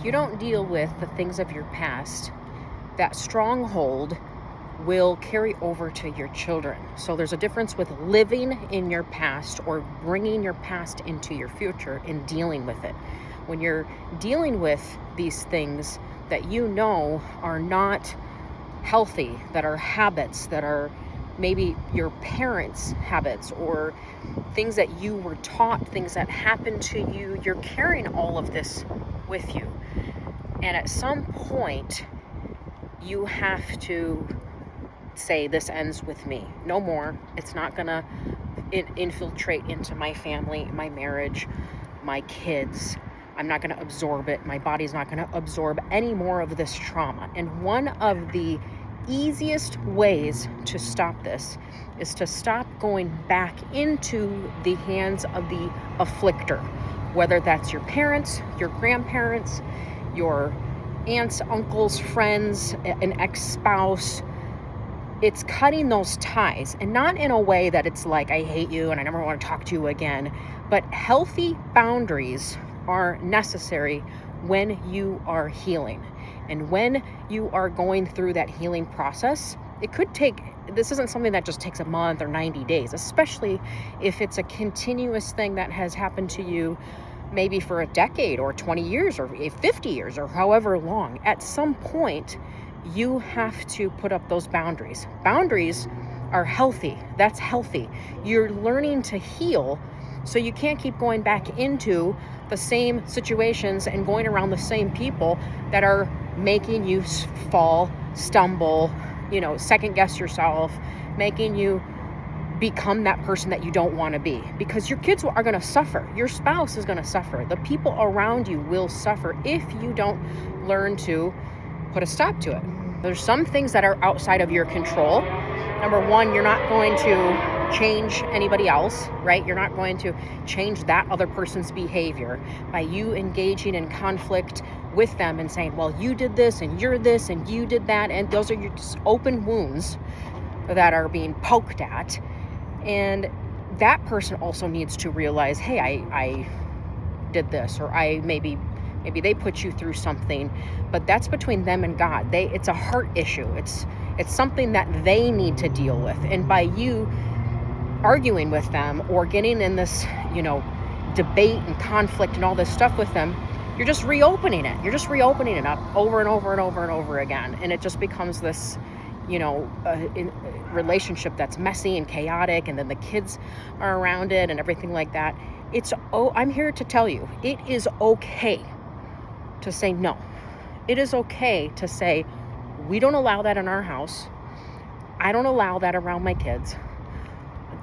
if you don't deal with the things of your past, that stronghold will carry over to your children. So there's a difference with living in your past or bringing your past into your future and dealing with it. When you're dealing with these things that you know are not healthy, that are habits, that are maybe your parents' habits or things that you were taught, things that happened to you, you're carrying all of this with you. And at some point, you have to say, this ends with me. No more. It's not going to infiltrate into my family, my marriage, my kids. I'm not going to absorb it. My body's not going to absorb any more of this trauma. And one of the easiest ways to stop this is to stop going back into the hands of the afflictor, whether that's your parents, your grandparents, your aunts, uncles, friends, an ex-spouse. It's cutting those ties, and not in a way that it's like, I hate you and I never want to talk to you again, but healthy boundaries are necessary when you are healing. And when you are going through that healing process, this isn't something that just takes a month or 90 days, especially if it's a continuous thing that has happened to you maybe for a decade or 20 years or 50 years or however long. At some point, you have to put up those boundaries. Boundaries are healthy. That's healthy. You're learning to heal, so you can't keep going back into the same situations and going around the same people that are making you fall, stumble, second guess yourself, making you become that person that you don't want to be. Because your kids are going to suffer. Your spouse is going to suffer. The people around you will suffer if you don't learn to put a stop to it. There's some things that are outside of your control. Number one, you're not going to change anybody else, right? You're not going to change that other person's behavior by you engaging in conflict with them and saying, well, you did this and you're this and you did that. And those are your just open wounds that are being poked at. And that person also needs to realize, hey, I did this, or maybe they put you through something, but that's between them and God. It's a heart issue. It's something that they need to deal with. And by you arguing with them or getting in this, debate and conflict and all this stuff with them, you're just reopening it. You're just reopening it up over and over and over and over again. And it just becomes this, relationship that's messy and chaotic, and then the kids are around it and everything like that. I'm here to tell you, it is okay to say no. It is okay to say, we don't allow that in our house. I don't allow that around my kids.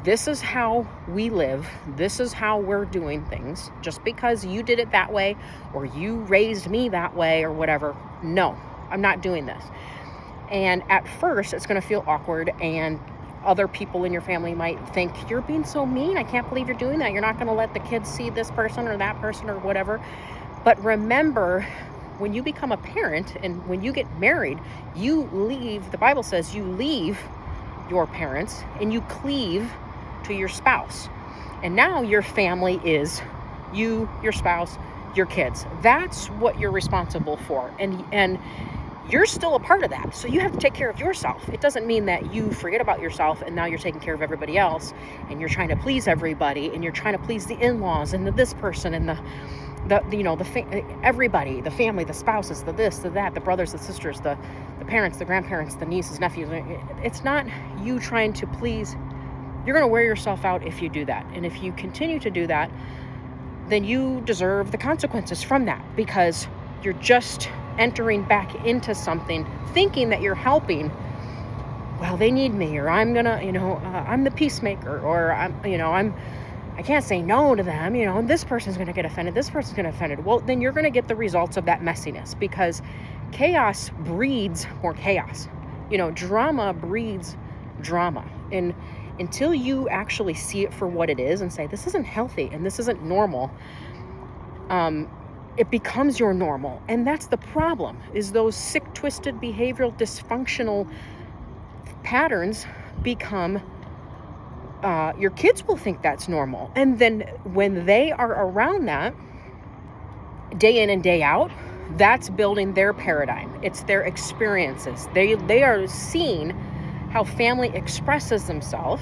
This is how we live. This is how we're doing things. Just because you did it that way or you raised me that way or whatever, no, I'm not doing this. And at first, it's going to feel awkward, and other people in your family might think, you're being so mean. I can't believe you're doing that. You're not going to let the kids see this person or that person or whatever. But remember, when you become a parent and when you get married, you leave, the Bible says you leave your parents and you cleave to your spouse. And now your family is you, your spouse, your kids. That's what you're responsible for. And you're still a part of that. So you have to take care of yourself. It doesn't mean that you forget about yourself and now you're taking care of everybody else and you're trying to please everybody and you're trying to please the in-laws and this person and everybody, the family, the spouses, the this, the that, the brothers, the sisters, the parents, the grandparents, the nieces, nephews. It's not you trying to please. You're going to wear yourself out if you do that. And if you continue to do that, then you deserve the consequences from that, because you're just entering back into something thinking that you're helping. Well, they need me, or I'm gonna, I'm the peacemaker, or I can't say no to them, and this person's going to get offended, this person's going to get offended. Well, then you're going to get the results of that messiness, because chaos breeds more chaos. Drama breeds drama. And until you actually see it for what it is and say, this isn't healthy and this isn't normal, it becomes your normal. And that's the problem, is those sick, twisted, behavioral, dysfunctional patterns become your kids will think that's normal. And then when they are around that day in and day out, That's building their paradigm. It's their experiences. They are seeing how family expresses themselves,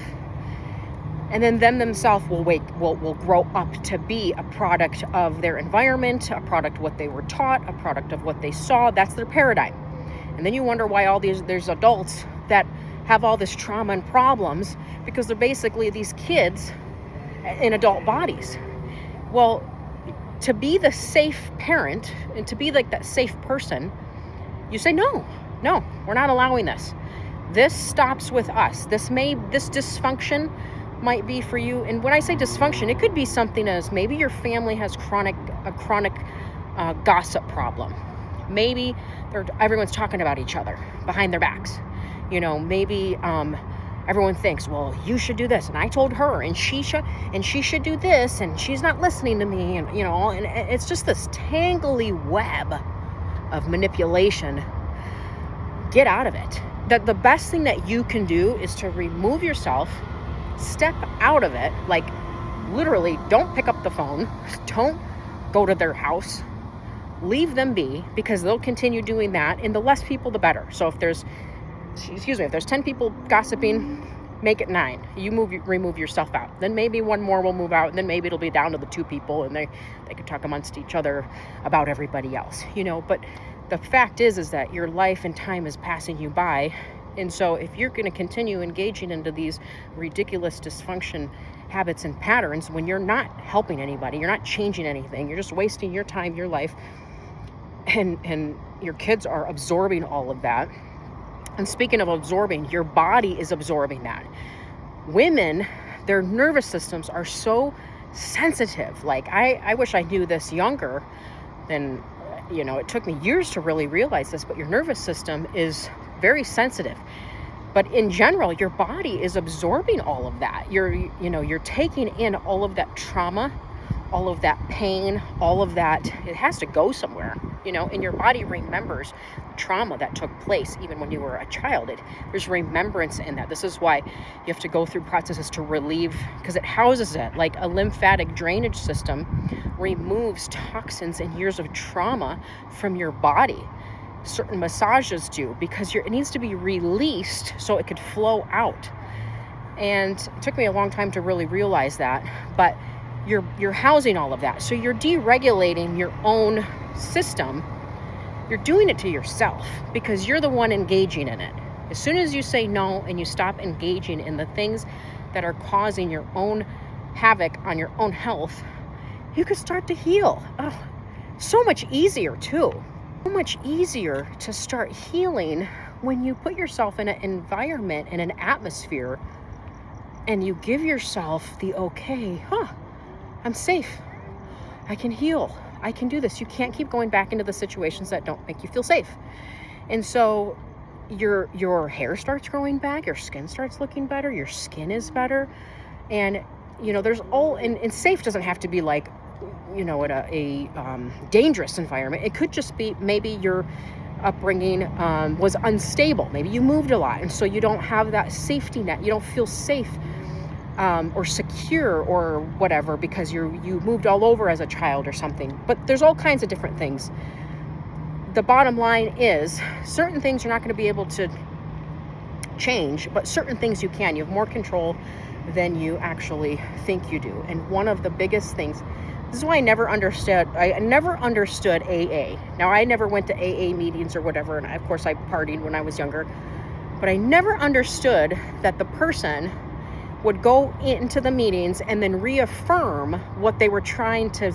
and then them themselves will grow up to be a product of their environment, a product of what they were taught, a product of what they saw. That's their paradigm. And then you wonder why there's adults that have all this trauma and problems, because they're basically these kids in adult bodies. Well, to be the safe parent and to be like that safe person, you say, no, we're not allowing this. This stops with us. This dysfunction might be for you. And when I say dysfunction, it could be something as maybe your family has a chronic gossip problem. Maybe everyone's talking about each other behind their backs. Maybe everyone thinks, well, you should do this, and I told her, and she should do this, and she's not listening to me, and and it's just this tangly web of manipulation. Get out of it. The best thing that you can do is to remove yourself, step out of it. Like, literally, don't pick up the phone, don't go to their house, leave them be, because they'll continue doing that, and the less people, the better. So if there's 10 people gossiping, make it 9. You remove yourself out. Then maybe one more will move out, and then maybe it'll be down to the 2 people, and they can talk amongst each other about everybody else, But the fact is that your life and time is passing you by. And so if you're going to continue engaging into these ridiculous dysfunction habits and patterns, when you're not helping anybody, you're not changing anything, you're just wasting your time, your life, and your kids are absorbing all of that. And speaking of absorbing, your body is absorbing that. Women, their nervous systems are so sensitive. Like, I wish I knew this younger. Then, it took me years to really realize this, but your nervous system is very sensitive. But in general, your body is absorbing all of that. You're taking in all of that trauma, all of that pain, all of that. It has to go somewhere, and your body remembers trauma that took place even when you were a child. There's remembrance in that. This is why you have to go through processes to relieve, because it houses it. Like a lymphatic drainage system removes toxins and years of trauma from your body. Certain massages do, because it needs to be released so it could flow out. And it took me a long time to really realize that, but you're housing all of that. So you're deregulating your own system. You're doing it to yourself because you're the one engaging in it. As soon as you say no and you stop engaging in the things that are causing your own havoc on your own health, you can start to heal. Oh, so much easier too. So much easier to start healing when you put yourself in an environment, in an atmosphere, and you give yourself the okay, I'm safe. I can heal. I can do this. You can't keep going back into the situations that don't make you feel safe. And so your hair starts growing back, your skin starts looking better, your skin is better. And, there's and safe doesn't have to be like, in a dangerous environment. It could just be maybe your upbringing was unstable. Maybe you moved a lot, and so you don't have that safety net. You don't feel safe or secure or whatever because you moved all over as a child or something. But there's all kinds of different things. The bottom line is certain things you're not going to be able to change, but certain things you can. You have more control than you actually think you do. And one of the biggest things, this is why I never understood AA. Now, I never went to AA meetings or whatever, and of course I partied when I was younger, but I never understood that the person would go into the meetings and then reaffirm what they were trying to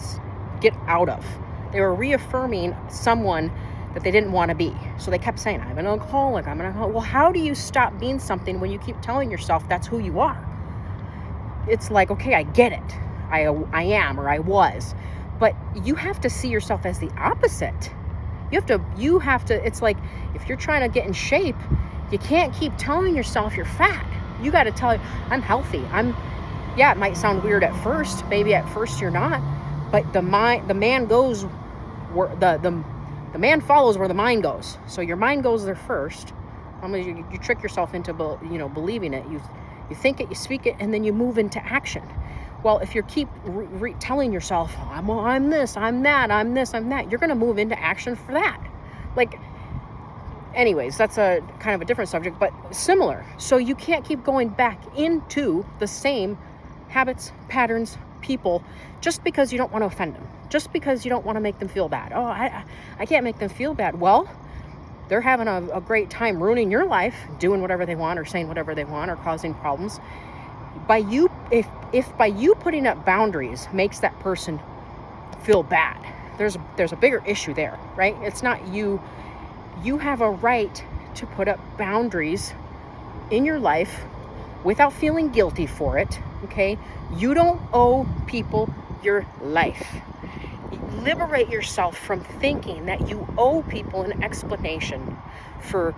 get out of. They were reaffirming someone that they didn't want to be. So they kept saying, I'm an alcoholic, I'm an alcoholic. Well, how do you stop being something when you keep telling yourself that's who you are? It's like, okay, I get it. I am, or I was. But you have to see yourself as the opposite. You have to, it's like, if you're trying to get in shape, you can't keep telling yourself you're fat. You got to tell, I'm healthy. It might sound weird at first. Maybe at first you're not, but the man goes where the man follows where the mind goes. So your mind goes there first. You trick yourself into, believing it. You think it, you speak it, and then you move into action. Well, if you keep telling yourself, I'm this, I'm that, I'm this, I'm that, you're going to move into action for that. Like, anyways, that's a kind of a different subject, but similar. So you can't keep going back into the same habits, patterns, people, just because you don't want to offend them, just because you don't want to make them feel bad. Oh, I can't make them feel bad. Well, they're having a great time ruining your life, doing whatever they want or saying whatever they want or causing problems. By you, if by you putting up boundaries makes that person feel bad, there's a bigger issue there, right? It's not you. You have a right to put up boundaries in your life without feeling guilty for it, okay? You don't owe people your life. Liberate yourself from thinking that you owe people an explanation for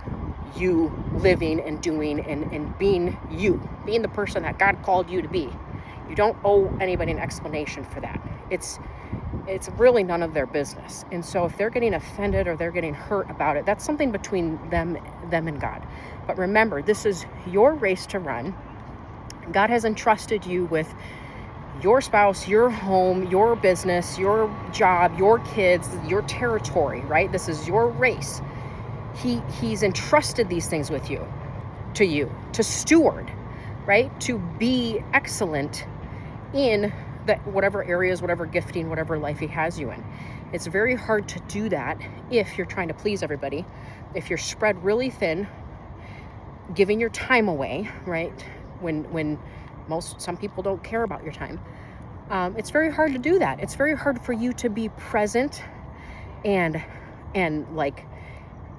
you living and doing and being you, being the person that God called you to be. You don't owe anybody an explanation for that. It's really none of their business. And so if they're getting offended or they're getting hurt about it, that's something between them and God. But remember, this is your race to run. God has entrusted you with your spouse, your home, your business, your job, your kids, your territory, right? This is your race. He's entrusted these things with you, to steward, right? To be excellent in that whatever areas, whatever gifting, whatever life he has you in. It's very hard to do that if you're trying to please everybody, if you're spread really thin, giving your time away, right? When some people don't care about your time. It's very hard to do that. It's very hard for you to be present and like,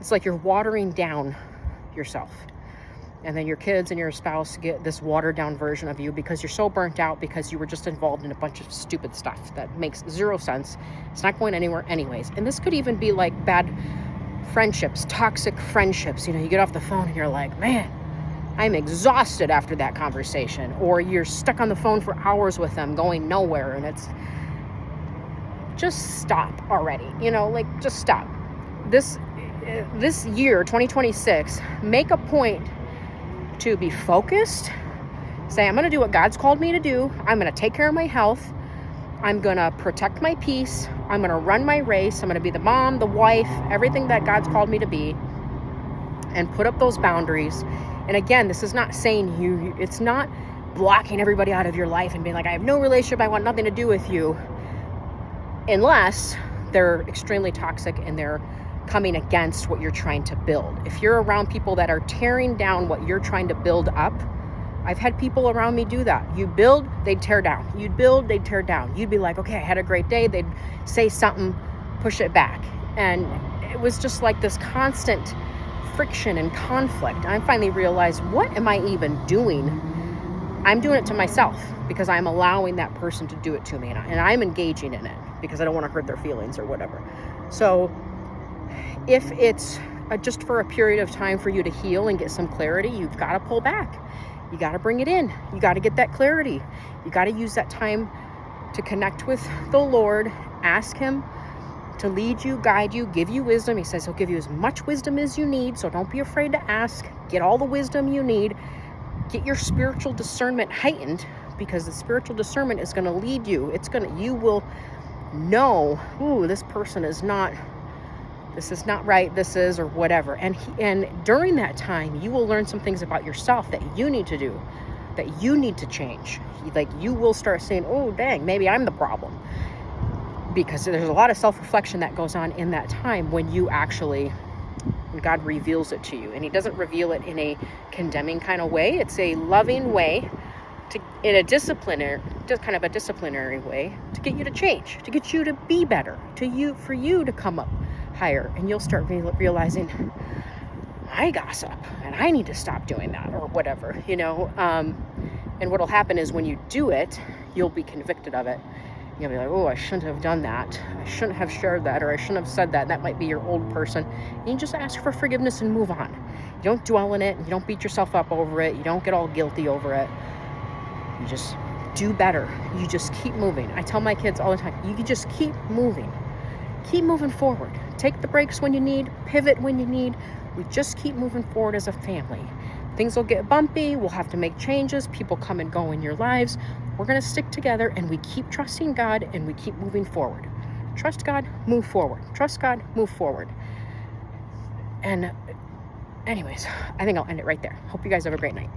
it's like you're watering down yourself. And then your kids and your spouse get this watered down version of you because you're so burnt out because you were just involved in a bunch of stupid stuff that makes zero sense. It's not going anywhere anyways. And this could even be like bad friendships, toxic friendships. You get off the phone and you're like, man, I'm exhausted after that conversation. Or you're stuck on the phone for hours with them going nowhere. And it's just stop already. Just stop. This year, 2026, make a point to be focused. Say, I'm going to do what God's called me to do. I'm going to take care of my health. I'm going to protect my peace. I'm going to run my race. I'm going to be the mom, the wife, everything that God's called me to be, and put up those boundaries. And again, this is not saying it's not blocking everybody out of your life and being like, I have no relationship. I want nothing to do with you. Unless they're extremely toxic and they're coming against what you're trying to build. If you're around people that are tearing down what you're trying to build up, I've had people around me do that. You build, they'd tear down. You'd build, they'd tear down. You'd be like, okay, I had a great day. They'd say something, push it back. And it was just like this constant friction and conflict. I finally realized, what am I even doing? I'm doing it to myself because I'm allowing that person to do it to me. And I'm engaging in it because I don't want to hurt their feelings or whatever. So if it's just for a period of time for you to heal and get some clarity, you've got to pull back. You got to bring it in. You got to get that clarity. You got to use that time to connect with the Lord, ask him to lead you, guide you, give you wisdom. He says he'll give you as much wisdom as you need, so don't be afraid to ask. Get all the wisdom you need. Get your spiritual discernment heightened, because the spiritual discernment is going to lead you. You will know, this person is not, this is not right, this is, or whatever. And during that time, you will learn some things about yourself that you need to do, that you need to change. Like, you will start saying, oh, dang, maybe I'm the problem. Because there's a lot of self-reflection that goes on in that time when God reveals it to you. And he doesn't reveal it in a condemning kind of way. It's a loving way, in a disciplinary way, to get you to change, to get you to be better, for you to come up higher. And you'll start realizing, I gossip and I need to stop doing that, or whatever, and what'll happen is when you do it, you'll be convicted of it. You'll be like, oh, I shouldn't have done that. I shouldn't have shared that, or I shouldn't have said that. That might be your old person. And you just ask for forgiveness and move on. You don't dwell in it. You don't beat yourself up over it. You don't get all guilty over it. You just do better. You just keep moving. I tell my kids all the time, you can just keep moving. Keep moving forward. Take the breaks when you need, pivot when you need. We just keep moving forward as a family. Things will get bumpy. We'll have to make changes. People come and go in your lives. We're going to stick together and we keep trusting God and we keep moving forward. Trust God, move forward. Trust God, move forward. And anyways, I think I'll end it right there. Hope you guys have a great night.